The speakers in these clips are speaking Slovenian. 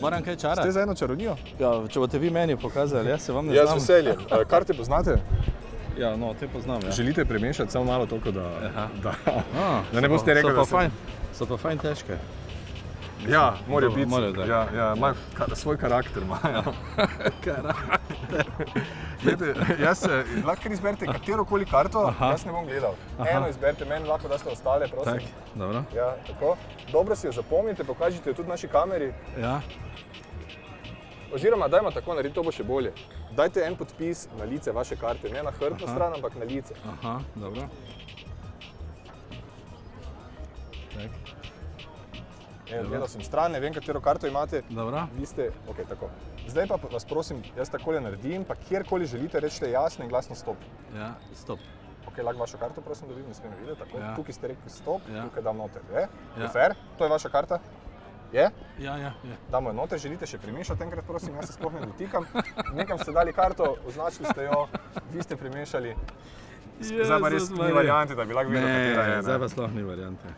Moram kaj čarati? Ste za eno čarovnijo? Ja, če boste vi meni pokazali, jaz se vam ne znam. Jaz z veseljem. Karte poznate? Ja, no, te poznam, ja. Želite premešati samo malo toliko, da ne boste So rekli, pa da fajn, so pa fajn težke. Ja, morajo biti. Morajo, Ja, imajo svoj karakter. Glejte, lahko kar izberite katerokoli karto, jaz ne bom gledal. Eno izberite, meni lahko daste ostale, prosim. Tak, dobro. Ja, tako. Dobro si jo zapomnite, pokažite jo tudi naši kameri. Ja. Oziroma, dajmo tako narediti, to bo še bolje. Dajte en podpis na lice vaše karte, ne na hrbtno stran, ampak na lice. Aha, dobro. Tak. Gledal sem stran, ne vem, katero karto imate. Dobro. Vi ste, ok, tako. Zdaj pa vas prosim, jaz takole naredim, pa kjerkoli želite, rečite jasno in glasno stop. Ja, stop. Ok, lahko vašo karto prosim, da vidim, ne smem videti, tako. Ja. Tukaj ste rekli stop, Ja. tukaj dam noter, je? Ja. Je fair? To je vaša karta? Je? Ja, ja, ja. Damo jo noter, želite še premešati enkrat, prosim, jaz se sploh ne dotikam. Nekam ste dali karto, označili ste jo, vi ste premešali. Zdaj pa res ni variante, da bi lahko videl, katera je. Ne, zdaj pa sploh ni variante.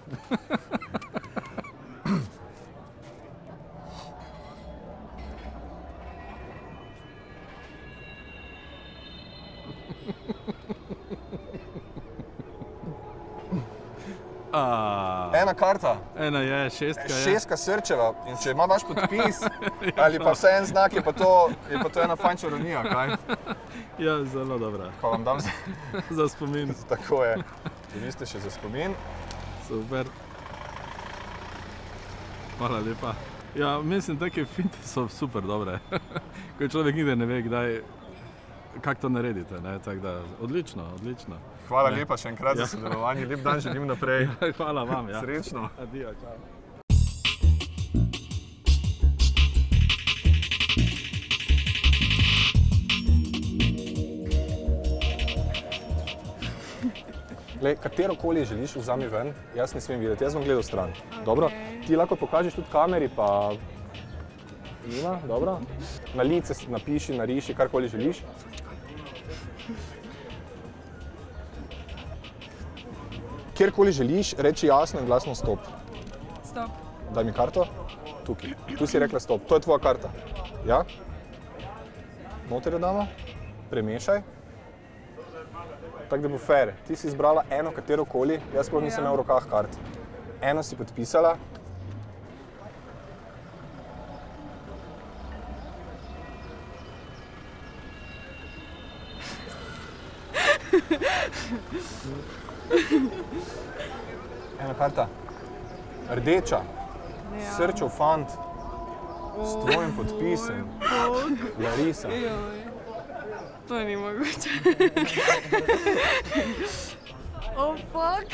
Ena karta. Ena je, šestka je. Šestka srčeva. In če ima vaš podpis ali pa vse en znak, je pa to ena fajn čarovnija, kaj? Ja, zelo dobra. Pa vam dam Za spomin. Tako je. Vi ste še za spomin. Super. Hvala lepa. Ja, mislim, take finte so super dobre. Ko človek nikdar ne ve, kdaj, kako to naredite, ne? Tako da, odlično, odlično. Hvala lepa še enkrat za sodelovanje. Lep dan želim naprej. Hvala vam, ja. Srečno. Adijo, čau. Glej, katerokoli želiš, vzami ven, jaz ne smem videti, jaz bom gledal stran. Dobro? Ti lahko pokažeš tudi kameri, pa... Ima, dobro? Na lice napiši, nariši, karkoli želiš. Kjerkoli želiš, reči jasno in glasno stop. Stop. Daj mi karto. Tukaj. Tu si rekla stop. To je tvoja karta. Ja? Noter jo damo. Premešaj. Tako da bo fair. Ti si izbrala eno katerokoli, jaz sploh nisem imel v rokah kart. Eno si podpisala. Ena karta. Rdeča. Srčev fant. S tvojim podpisem. Larisa. To ni mogoče. Oh, fuck.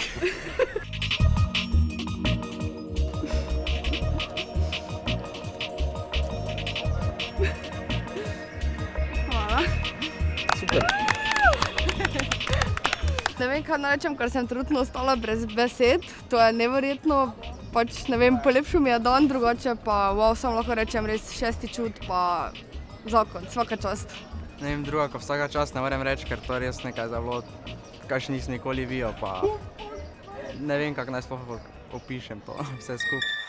Hvala. Super. Ne vem, kaj narečem, ker sem trenutno ostala brez besed. To je neverjetno, pač ne vem, polepšal mi je dan, drugače pa wow, samo lahko rečem res šesti čut, pa zakon, svaka čast. Ne vem, druga, ko vsaka čast ne morem reči, ker to je res nekaj zelo, kaj še nisem nikoli videl, pa ne vem, kako naj sploh opišem to vse skupaj.